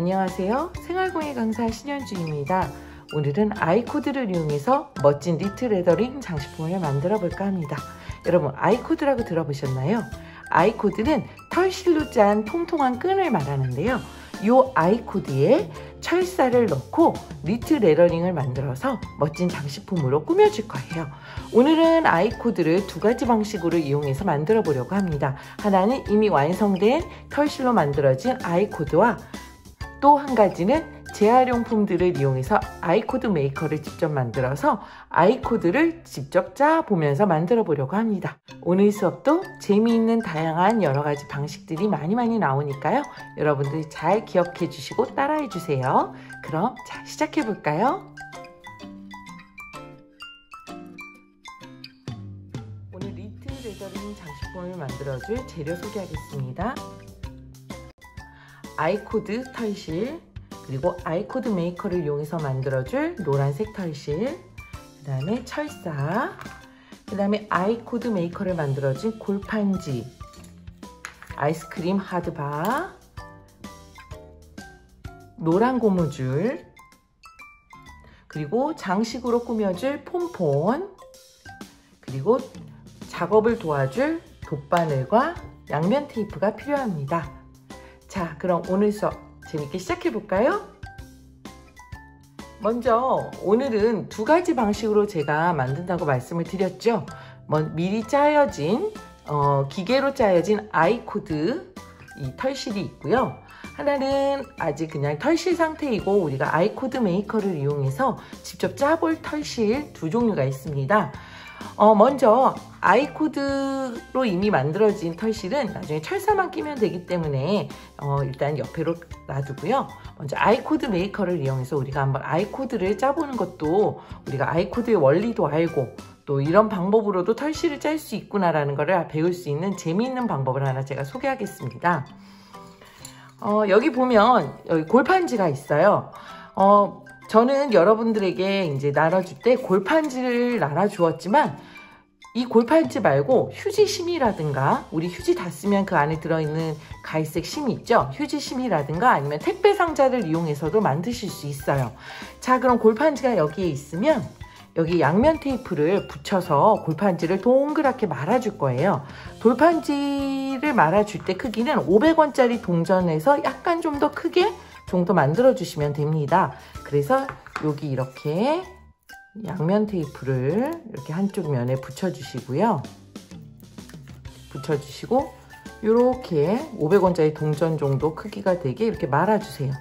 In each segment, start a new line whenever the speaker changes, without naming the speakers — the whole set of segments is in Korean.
안녕하세요. 생활공예 강사 신현주입니다. 오늘은 아이코드를 이용해서 멋진 니트 레더링 장식품을 만들어 볼까 합니다. 여러분, 아이코드라고 들어보셨나요? 아이코드는 털실로 짠 통통한 끈을 말하는데요. 이 아이코드에 철사를 넣고 니트 레더링을 만들어서 멋진 장식품으로 꾸며줄 거예요. 오늘은 아이코드를 두 가지 방식으로 이용해서 만들어 보려고 합니다. 하나는 이미 완성된 털실로 만들어진 아이코드와 또 한 가지는 재활용품들을 이용해서 아이코드 메이커를 직접 만들어서 아이코드를 직접 짜보면서 만들어 보려고 합니다. 오늘 수업도 재미있는 다양한 여러 가지 방식들이 많이 나오니까요. 여러분들이 잘 기억해 주시고 따라해 주세요. 그럼 자, 시작해 볼까요? 오늘 니트 레더링 장식품을 만들어줄 재료 소개하겠습니다. 아이코드 털실, 그리고 아이코드 메이커를 이용해서 만들어줄 노란색 털실, 그 다음에 철사, 그 다음에 아이코드 메이커를 만들어준 골판지, 아이스크림 하드바, 노란 고무줄, 그리고 장식으로 꾸며줄 폼폰, 그리고 작업을 도와줄 돗바늘과 양면 테이프가 필요합니다. 자, 그럼 오늘 수업 재밌게 시작해 볼까요? 먼저 오늘은 두 가지 방식으로 제가 만든다고 말씀을 드렸죠. 미리 짜여진 기계로 짜여진 아이코드 이 털실이 있고요. 하나는 아직 그냥 털실 상태이고 우리가 아이코드 메이커를 이용해서 직접 짜볼 털실 두 종류가 있습니다. 먼저 아이코드로 이미 만들어진 털실은 나중에 철사만 끼면 되기 때문에 일단 옆으로 놔두고요. 먼저 아이코드 메이커를 이용해서 우리가 한번 아이코드를 짜보는 것도 우리가 아이코드의 원리도 알고 또 이런 방법으로도 털실을 짤 수 있구나라는 것을 배울 수 있는 재미있는 방법을 하나 제가 소개하겠습니다. 여기 보면 여기 골판지가 있어요. 저는 여러분들에게 이제 나눠줄 때 골판지를 나눠주었지만 이 골판지 말고 휴지 심이라든가 우리 휴지 다 쓰면 그 안에 들어있는 갈색 심이 있죠. 휴지 심이라든가 아니면 택배 상자를 이용해서도 만드실 수 있어요. 자, 그럼 골판지가 여기에 있으면 여기 양면 테이프를 붙여서 골판지를 동그랗게 말아줄 거예요. 골판지를 말아줄 때 크기는 500원짜리 동전에서 약간 좀 더 크게 정도 만들어 주시면 됩니다. 그래서 여기 이렇게 양면 테이프를 이렇게 한쪽 면에 붙여 주시고요. 붙여 주시고 이렇게 500원짜리 동전 정도 크기가 되게 이렇게 말아 주세요.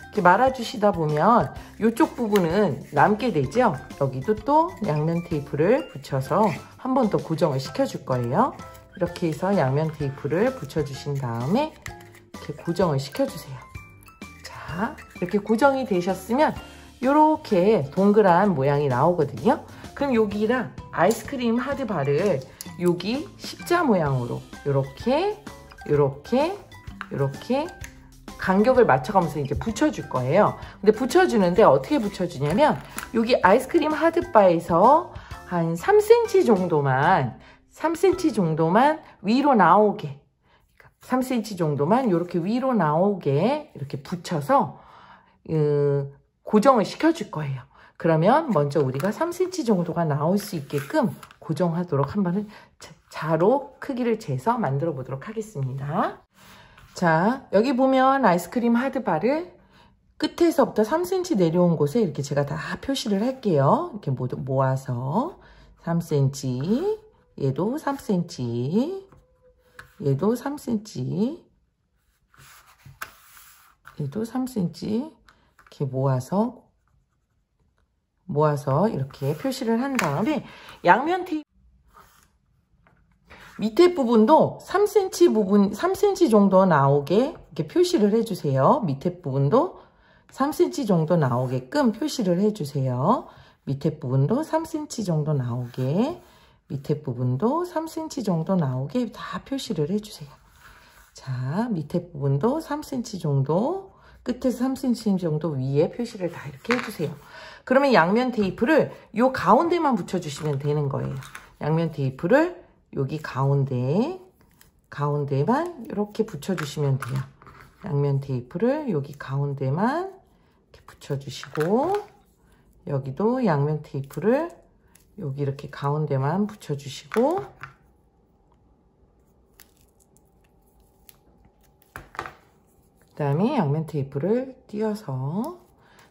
이렇게 말아 주시다 보면 이쪽 부분은 남게 되죠. 여기도 또 양면 테이프를 붙여서 한 번 더 고정을 시켜 줄 거예요. 이렇게 해서 양면 테이프를 붙여 주신 다음에 이렇게 고정을 시켜 주세요. 이렇게 고정이 되셨으면 이렇게 동그란 모양이 나오거든요. 그럼 여기랑 아이스크림 하드바를 여기 십자 모양으로 이렇게 간격을 맞춰가면서 이제 붙여줄 거예요. 근데 붙여주는데 어떻게 붙여주냐면 여기 아이스크림 하드바에서 한 3cm 정도만 위로 나오게 3cm 정도만 이렇게 위로 나오게 이렇게 붙여서 고정을 시켜줄 거예요. 그러면 먼저 우리가 3cm 정도가 나올 수 있게끔 고정하도록 한번 자로 크기를 재서 만들어 보도록 하겠습니다. 자, 여기 보면 아이스크림 하드바를 끝에서부터 3cm 내려온 곳에 이렇게 제가 다 표시를 할게요. 이렇게 모두 모아서 3cm, 얘도 3cm, 얘도 3cm, 얘도 3cm 이렇게 모아서 이렇게 표시를 한 다음에 양면 테이프 밑에 부분도 3cm 정도 나오게 이렇게 표시를 해주세요. 밑에 부분도 3cm 정도 나오게끔 표시를 해주세요. 밑에 부분도 3cm 정도 나오게, 밑에 부분도 3cm 정도 나오게 다 표시를 해주세요. 자, 밑에 부분도 3cm 정도, 끝에서 3cm 정도 위에 표시를 다 이렇게 해주세요. 그러면 양면 테이프를 요 가운데만 붙여주시면 되는 거예요. 양면 테이프를 여기 가운데만 이렇게 붙여주시면 돼요. 양면 테이프를 여기 가운데만 이렇게 붙여주시고, 여기도 양면 테이프를 여기 이렇게 가운데만 붙여주시고, 그 다음에 양면 테이프를 띄어서,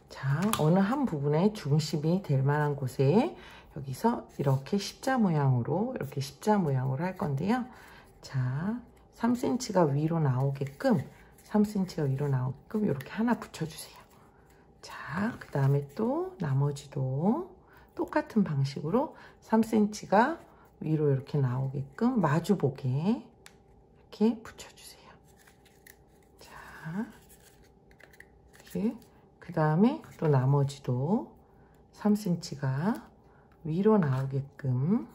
자, 어느 한 부분에 중심이 될 만한 곳에 여기서 이렇게 십자 모양으로, 이렇게 십자 모양으로 할 건데요. 자, 3cm가 위로 나오게끔, 3cm가 위로 나오게끔 이렇게 하나 붙여주세요. 자, 그 다음에 또 나머지도 똑같은 방식으로 3cm가 위로 이렇게 나오게끔 마주보게 이렇게 붙여주세요. 자, 이렇게. 그 다음에 또 나머지도 3cm가 위로 나오게끔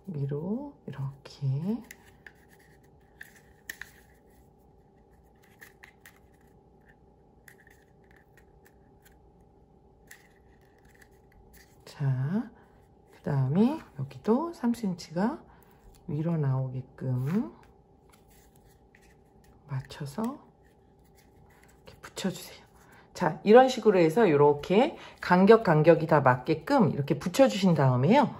위로 이렇게 자, 그 다음에 여기도 3cm가 위로 나오게끔 맞춰서 이렇게 붙여주세요. 자, 이런 식으로 해서 이렇게 간격이 다 맞게끔 이렇게 붙여주신 다음에요.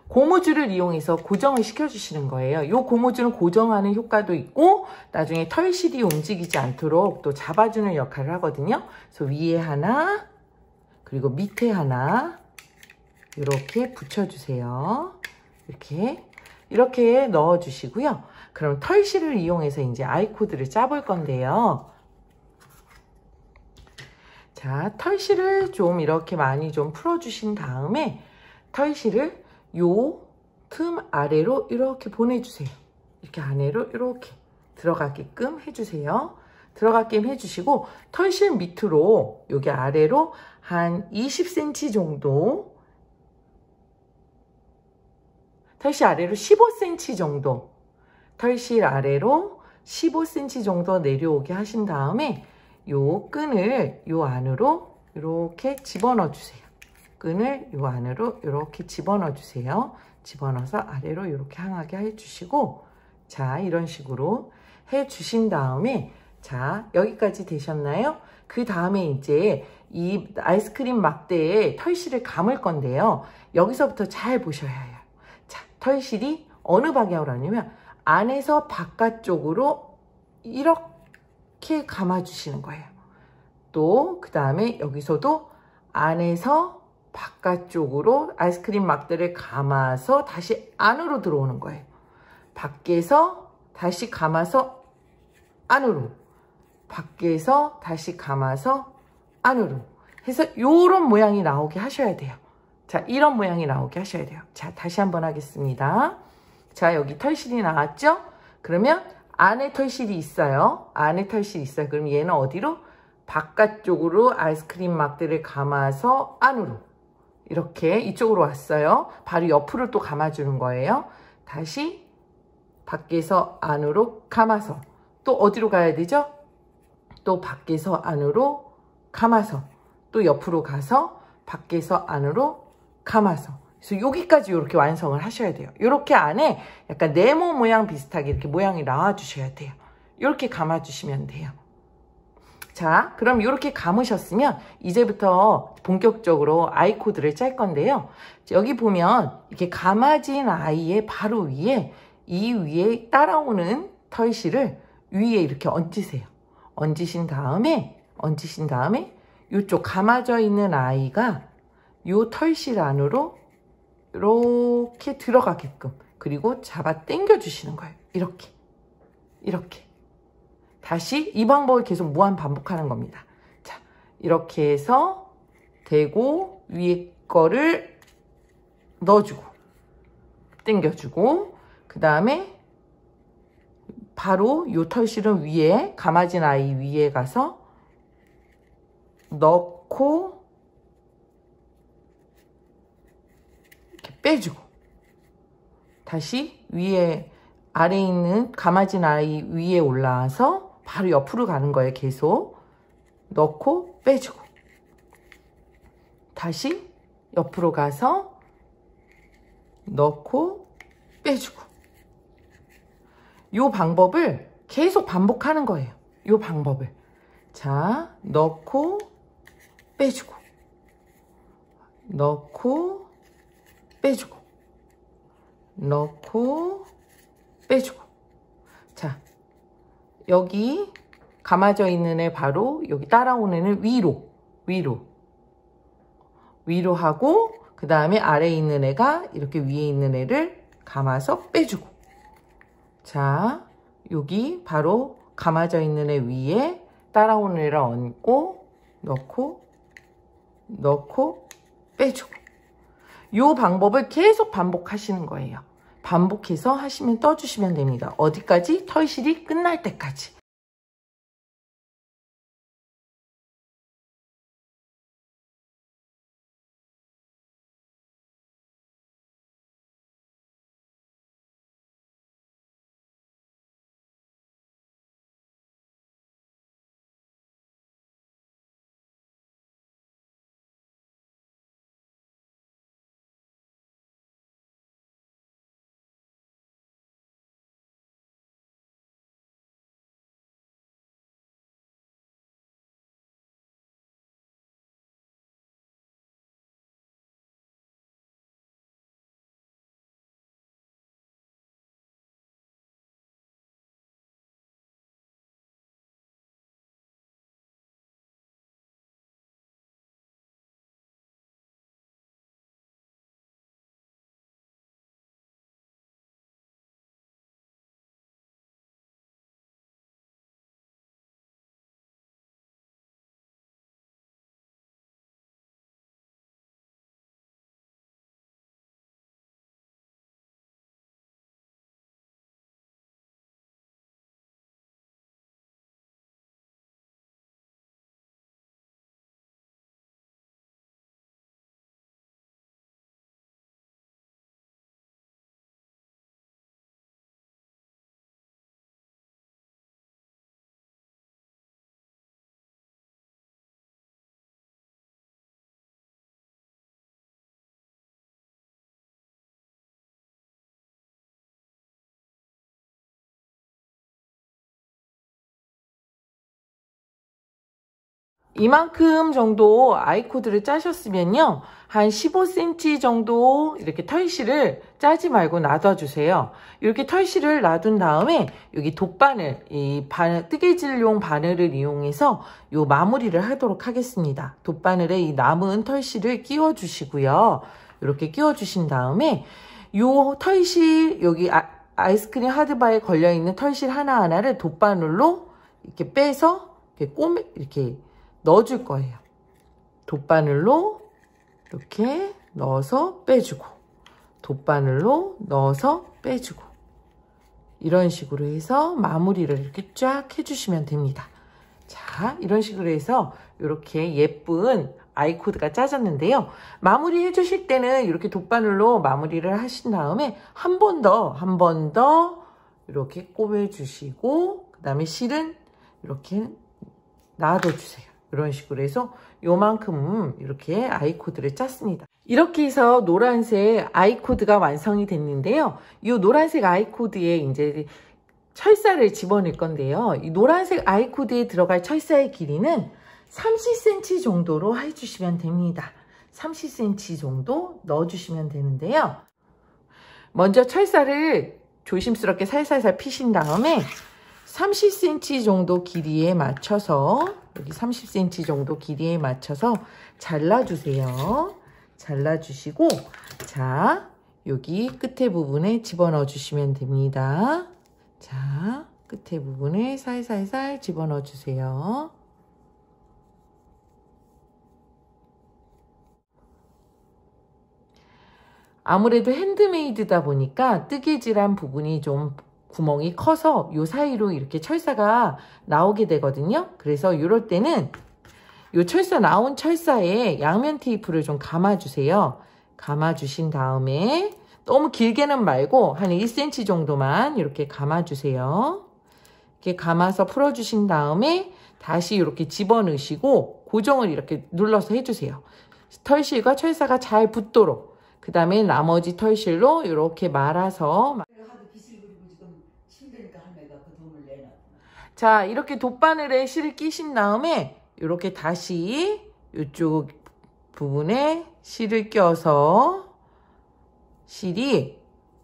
고무줄을 이용해서 고정을 시켜주시는 거예요. 이 고무줄은 고정하는 효과도 있고 나중에 털실이 움직이지 않도록 또 잡아주는 역할을 하거든요. 그래서 위에 하나, 그리고 밑에 하나 이렇게 붙여주세요. 이렇게 넣어주시고요. 그럼 털실을 이용해서 이제 아이코드를 짜볼 건데요. 자, 털실을 좀 이렇게 많이 좀 풀어주신 다음에 털실을 요 틈 아래로 이렇게 보내주세요. 이렇게 안으로 이렇게 들어가게끔 해주세요. 들어가게끔 해주시고 털실 밑으로 여기 아래로 한 20cm 정도, 털실 아래로 15cm 정도, 털실 아래로 15cm 정도 내려오게 하신 다음에 요 끈을 요 안으로 이렇게 집어넣어 주세요. 끈을 요 안으로 이렇게 집어넣어 주세요. 집어넣어서 아래로 이렇게 향하게 해주시고, 자, 이런 식으로 해주신 다음에, 자, 여기까지 되셨나요? 그 다음에 이제 이 아이스크림 막대에 털실을 감을 건데요. 여기서부터 잘 보셔야 해요. 자, 털실이 어느 방향으로 하냐면 안에서 바깥쪽으로 이렇게 감아주시는 거예요. 또 그 다음에 여기서도 안에서 바깥쪽으로 아이스크림 막대를 감아서 다시 안으로 들어오는 거예요. 밖에서 다시 감아서 안으로, 밖에서 다시 감아서 안으로 해서 이런 모양이 나오게 하셔야 돼요. 자, 이런 모양이 나오게 하셔야 돼요. 자, 다시 한번 하겠습니다. 자, 여기 털실이 나왔죠? 그러면 안에 털실이 있어요. 안에 털실이 있어요. 그럼 얘는 어디로? 바깥쪽으로 아이스크림 막대를 감아서 안으로. 이렇게 이쪽으로 왔어요. 바로 옆으로 또 감아주는 거예요. 다시 밖에서 안으로 감아서 또 어디로 가야 되죠? 또 밖에서 안으로 감아서 또 옆으로 가서 밖에서 안으로 감아서, 그래서 여기까지 이렇게 완성을 하셔야 돼요. 이렇게 안에 약간 네모 모양 비슷하게 이렇게 모양이 나와 주셔야 돼요. 이렇게 감아 주시면 돼요. 자, 그럼 이렇게 감으셨으면 이제부터 본격적으로 아이 코드를 짤 건데요. 여기 보면 이렇게 감아진 아이의 바로 위에, 이 위에 따라오는 털실을 위에 이렇게 얹으세요. 얹으신 다음에 이쪽 감아져 있는 아이가 요 털실 안으로 이렇게 들어가게끔, 그리고 잡아 당겨 주시는 거예요. 이렇게 다시 이 방법을 계속 무한 반복하는 겁니다. 자, 이렇게 해서 대고 위에 거를 넣어주고 당겨주고, 그 다음에 바로 요 털실은 위에, 감아진 아이 위에 가서 넣고 이렇게 빼주고, 다시 위에 아래에 있는 감아진 아이 위에 올라와서 바로 옆으로 가는 거예요. 계속 넣고 빼주고, 다시 옆으로 가서 넣고 빼주고, 요 방법을 계속 반복하는 거예요. 요 방법을. 자, 넣고 빼주고, 넣고 빼주고, 넣고 빼주고. 자, 여기 감아져 있는 애 바로 여기 따라오는 애는 위로 하고, 그 다음에 아래에 있는 애가 이렇게 위에 있는 애를 감아서 빼주고. 자, 여기 바로 감아져 있는 애 위에 따라오는 애를 얹고 넣고 빼주고. 이 방법을 계속 반복하시는 거예요. 반복해서 하시면 떠주시면 됩니다. 어디까지? 털실이 끝날 때까지. 이만큼 정도 아이코드를 짜셨으면요, 한 15cm 정도 이렇게 털실을 짜지 말고 놔둬주세요. 이렇게 털실을 놔둔 다음에 여기 돗바늘, 이 뜨개질용 바늘을 이용해서 요 마무리를 하도록 하겠습니다. 돗바늘에 이 남은 털실을 끼워 주시고요. 이렇게 끼워 주신 다음에 요 털실, 여기 아이스크림 하드바에 걸려있는 털실 하나하나를 돗바늘로 이렇게 빼서 이렇게 넣어줄 거예요. 돗바늘로 이렇게 넣어서 빼주고, 돗바늘로 넣어서 빼주고, 이런 식으로 해서 마무리를 이렇게 쫙 해주시면 됩니다. 자, 이런 식으로 해서 이렇게 예쁜 아이코드가 짜졌는데요. 마무리 해주실 때는 이렇게 돗바늘로 마무리를 하신 다음에 한 번 더 이렇게 꼽아주시고, 그 다음에 실은 이렇게 놔둬주세요. 이런 식으로 해서 요만큼 이렇게 아이코드를 짰습니다. 이렇게 해서 노란색 아이코드가 완성이 됐는데요. 이 노란색 아이코드에 이제 철사를 집어넣을 건데요. 이 노란색 아이코드에 들어갈 철사의 길이는 30cm 정도로 해주시면 됩니다. 30cm 정도 넣어주시면 되는데요. 먼저 철사를 조심스럽게 살살살 피신 다음에 30cm 정도 길이에 맞춰서, 여기 30cm 정도 길이에 맞춰서 잘라주세요. 잘라주시고, 자, 여기 끝에 부분에 집어넣어 주시면 됩니다. 자, 끝에 부분에 살살살 집어넣어 주세요. 아무래도 핸드메이드다 보니까 뜨개질한 부분이 좀 구멍이 커서 요 사이로 이렇게 철사가 나오게 되거든요. 그래서 이럴 때는 요 철사 나온 철사에 양면 테이프를 좀 감아주세요. 감아주신 다음에 너무 길게는 말고 한 1cm 정도만 이렇게 감아주세요. 이렇게 감아서 풀어주신 다음에 다시 이렇게 집어넣으시고 고정을 이렇게 눌러서 해주세요. 털실과 철사가 잘 붙도록. 그 다음에 나머지 털실로 이렇게 말아서,
하도 빗을 그리고 지금 힘드니까 하는
자, 이렇게 돗바늘에 실을 끼신 다음에 이렇게 다시 이쪽 부분에 실을 껴서 실이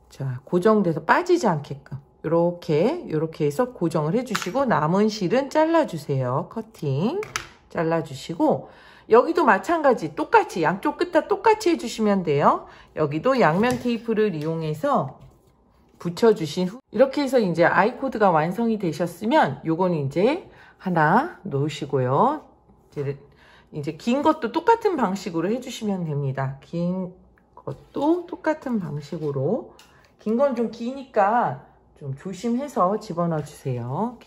자, 고정돼서 빠지지 않게끔 이렇게 해서 고정을 해주시고 남은 실은 잘라주세요. 커팅 잘라주시고 여기도 마찬가지 똑같이 양쪽 끝 다 똑같이 해주시면 돼요. 여기도 양면 테이프를 이용해서 붙여주신 후 이렇게 해서 이제 아이코드가 완성이 되셨으면 요건 이제 하나 놓으시고요. 이제 긴 것도 똑같은 방식으로 해주시면 됩니다. 긴 것도 똑같은 방식으로 긴 건 좀 기니까 좀 조심해서 집어넣어 주세요.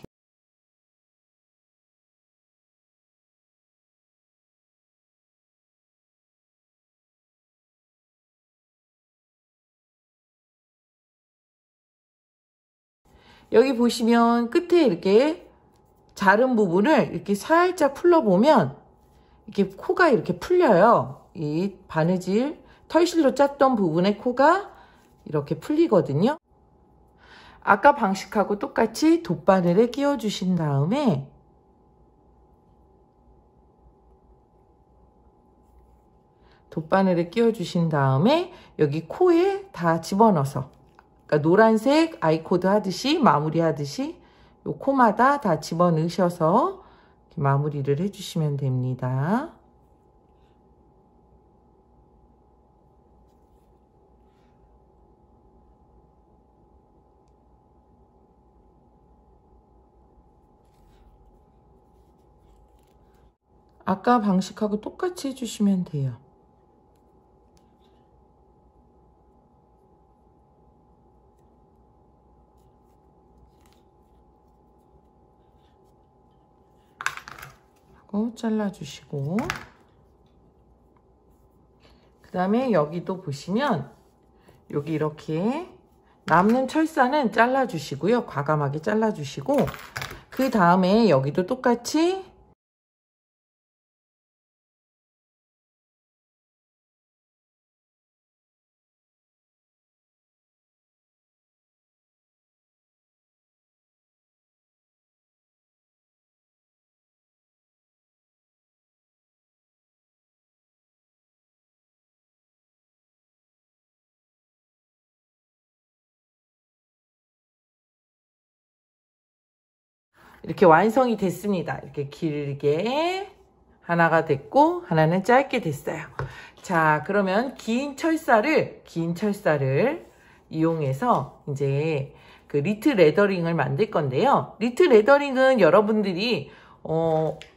여기 보시면 끝에 이렇게 자른 부분을 이렇게 살짝 풀러보면 이렇게 코가 이렇게 풀려요. 이 바느질 털실로 짰던 부분의 코가 이렇게 풀리거든요. 아까 방식하고 똑같이 돗바늘에 끼워 주신 다음에 여기 코에 다 집어넣어서 그러니까 노란색 아이코드 하듯이 마무리 하듯이 요 코마다 다 집어넣으셔서 마무리를 해주시면 됩니다. 아까 방식하고 똑같이 해주시면 돼요. 잘라주시고 그 다음에 여기도 보시면 여기 이렇게 남는 철사는 잘라주시고요. 과감하게 잘라주시고 그 다음에 여기도 똑같이 이렇게 완성이 됐습니다. 이렇게 길게 하나가 됐고 하나는 짧게 됐어요. 자, 그러면 긴 철사를 이용해서 이제 그 리트 레더링을 만들 건데요. 리트 레더링은 여러분들이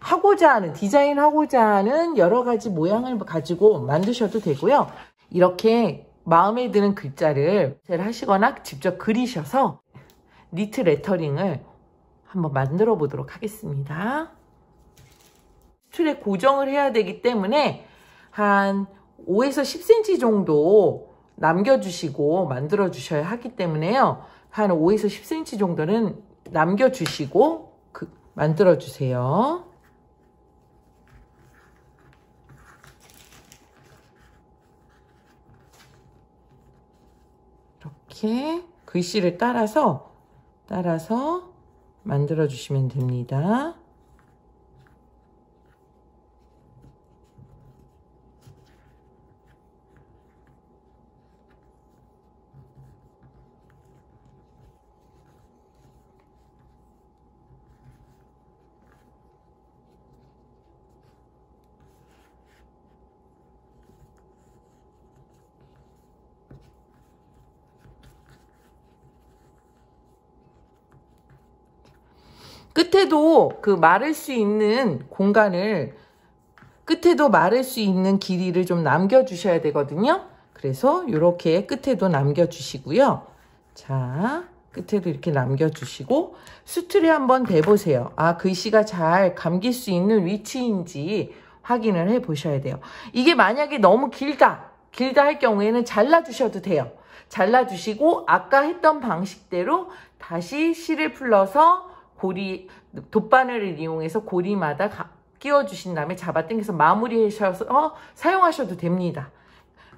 하고자 하는 디자인하고자 하는 여러 가지 모양을 가지고 만드셔도 되고요. 이렇게 마음에 드는 글자를 하시거나 직접 그리셔서 리트 레터링을 한번 만들어 보도록 하겠습니다. 틀에 고정을 해야 되기 때문에 한 5에서 10cm 정도 남겨주시고 만들어 주셔야 하기 때문에요. 한 5에서 10cm 정도는 남겨주시고 만들어 주세요. 이렇게 글씨를 따라서 만들어 주시면 됩니다. 끝에도 마를 수 있는 공간을 끝에도 마를 수 있는 길이를 좀 남겨주셔야 되거든요. 그래서 이렇게 끝에도 남겨주시고요. 자, 끝에도 이렇게 남겨주시고 수틀에 한번 대보세요. 아, 글씨가 잘 감길 수 있는 위치인지 확인을 해 보셔야 돼요. 이게 만약에 너무 길다 할 경우에는 잘라주셔도 돼요. 잘라주시고 아까 했던 방식대로 다시 실을 풀러서 돗바늘을 이용해서 고리마다 끼워주신 다음에 잡아당겨서 마무리하셔서 사용하셔도 됩니다.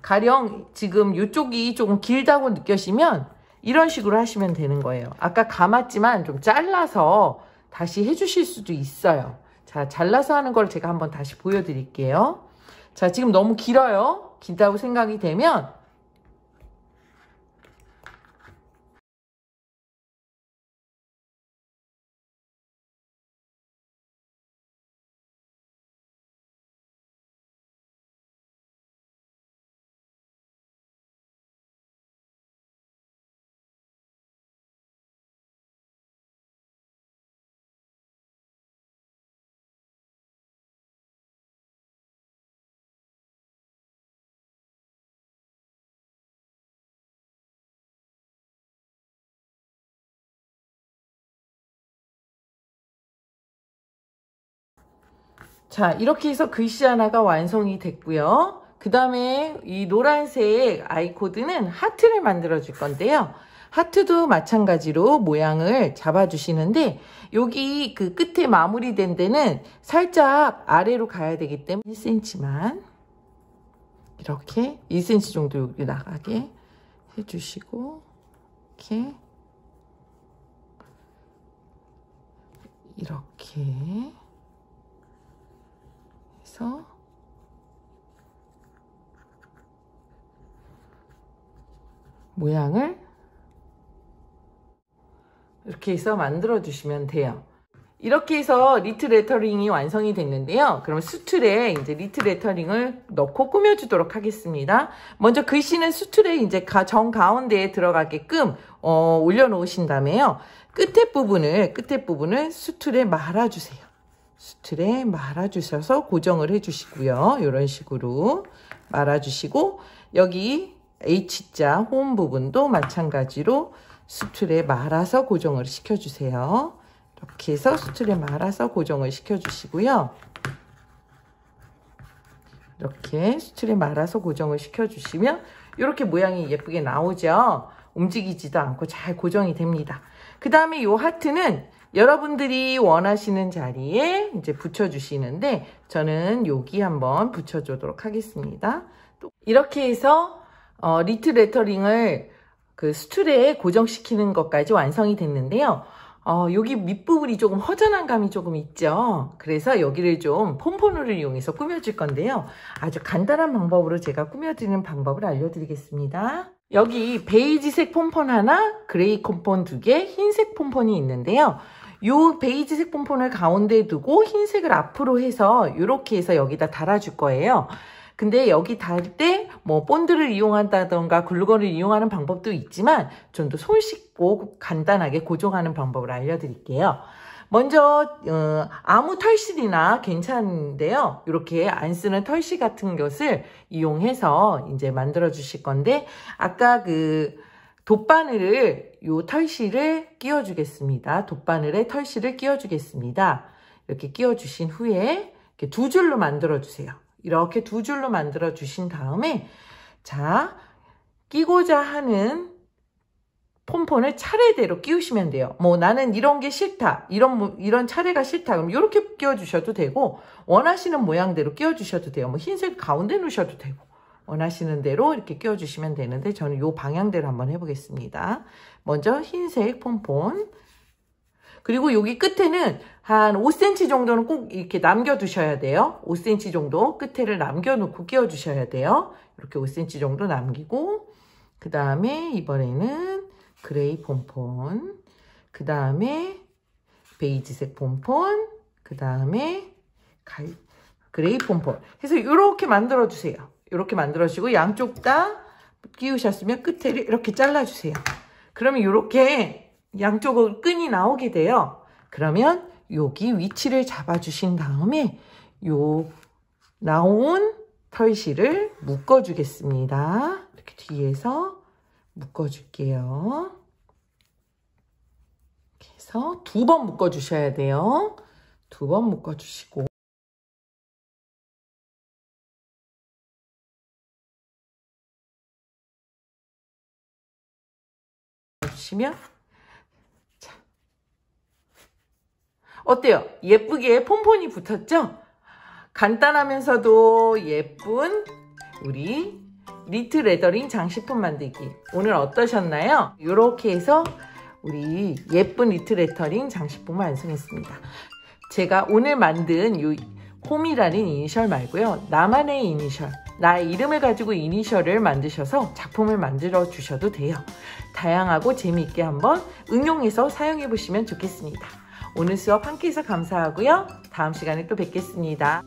가령 지금 이쪽이 조금 길다고 느껴지면 이런 식으로 하시면 되는 거예요. 아까 감았지만 좀 잘라서 다시 해주실 수도 있어요. 자, 잘라서 하는 걸 제가 한번 다시 보여드릴게요. 자, 지금 너무 길어요. 길다고 생각이 되면 자, 이렇게 해서 글씨 하나가 완성이 됐고요. 그 다음에 이 노란색 아이코드는 하트를 만들어 줄 건데요. 하트도 마찬가지로 모양을 잡아 주시는데 여기 그 끝에 마무리된 데는 살짝 아래로 가야 되기 때문에 1cm만 이렇게 2cm 정도 여기 나가게 해주시고 이렇게 해서 모양을 이렇게 해서 만들어 주시면 돼요. 이렇게 해서 리트 레터링이 완성이 됐는데요. 그럼 수틀에 이제 리트 레터링을 넣고 꾸며주도록 하겠습니다. 먼저 글씨는 수틀에 이제 정 가운데에 들어가게끔 올려놓으신 다음에요. 끝에 부분을 수틀에 말아주세요. 수틀에 말아주셔서 고정을 해주시고요. 이런 식으로 말아주시고 여기 H자 홈 부분도 마찬가지로 수틀에 말아서 고정을 시켜주세요. 이렇게 해서 수틀에 말아서 고정을 시켜주시고요. 이렇게 수틀에 말아서 고정을 시켜주시면 이렇게 모양이 예쁘게 나오죠. 움직이지도 않고 잘 고정이 됩니다. 그 다음에 이 하트는 여러분들이 원하시는 자리에 이제 붙여주시는데 저는 여기 한번 붙여주도록 하겠습니다. 또 이렇게 해서 리트 레터링을 그 수틀에 고정시키는 것까지 완성이 됐는데요. 여기 밑부분이 조금 허전한 감이 조금 있죠. 그래서 여기를 좀 폼포너를 이용해서 꾸며줄 건데요. 아주 간단한 방법으로 제가 꾸며드리는 방법을 알려드리겠습니다. 여기 베이지색 폼폰 하나, 그레이 폼폰 2개, 흰색 폼폰이 있는데요. 요 베이지색 폼폰을 가운데에 두고 흰색을 앞으로 해서 이렇게 해서 여기다 달아줄 거예요. 근데 여기 달 때 뭐 본드를 이용한다던가 글루건을 이용하는 방법도 있지만 좀 더 손 씻고 간단하게 고정하는 방법을 알려드릴게요. 먼저 아무 털실이나 괜찮은데요. 이렇게 안 쓰는 털실 같은 것을 이용해서 이제 만들어 주실 건데 아까 그 돗바늘을 요 털실을 끼워 주겠습니다. 돗바늘에 털실을 끼워 주겠습니다. 이렇게 끼워 주신 후에 이렇게 두 줄로 만들어 주세요. 이렇게 두 줄로 만들어 주신 다음에 자 끼고자 하는 폼폰을 차례대로 끼우시면 돼요. 뭐 나는 이런 게 싫다. 이런 차례가 싫다. 그럼 이렇게 끼워 주셔도 되고 원하시는 모양대로 끼워 주셔도 돼요. 뭐 흰색 가운데 놓으셔도 되고 원하시는 대로 이렇게 끼워 주시면 되는데 저는 이 방향대로 한번 해보겠습니다. 먼저 흰색 폼폰 그리고 여기 끝에는 한 5cm 정도는 꼭 이렇게 남겨두셔야 돼요. 5cm 정도 끝에를 남겨놓고 끼워주셔야 돼요. 이렇게 5cm 정도 남기고 그 다음에 이번에는 그레이 폼폰 그 다음에 베이지색 폼폰 그 다음에 그레이 폼폰 해서 이렇게 만들어주세요. 이렇게 만들어주시고 양쪽 다 끼우셨으면 끝에를 이렇게 잘라주세요. 그러면 이렇게 양쪽으로 끈이 나오게 돼요. 그러면 여기 위치를 잡아주신 다음에 요 나온 털실을 묶어주겠습니다. 이렇게 뒤에서 묶어줄게요. 이렇게 해서 2번 묶어주셔야 돼요. 2번 묶어주시고 주시면 자, 어때요? 예쁘게 폼폰이 붙었죠? 간단하면서도 예쁜 우리 리트 레더링 장식품 만들기 오늘 어떠셨나요? 이렇게 해서 우리 예쁜 니트 레터링 장식품을 완성했습니다. 제가 오늘 만든 이 홈이라는 이니셜 말고요. 나만의 이니셜, 나의 이름을 가지고 이니셜을 만드셔서 작품을 만들어 주셔도 돼요. 다양하고 재미있게 한번 응용해서 사용해 보시면 좋겠습니다. 오늘 수업 함께 해서 감사하고요. 다음 시간에 또 뵙겠습니다.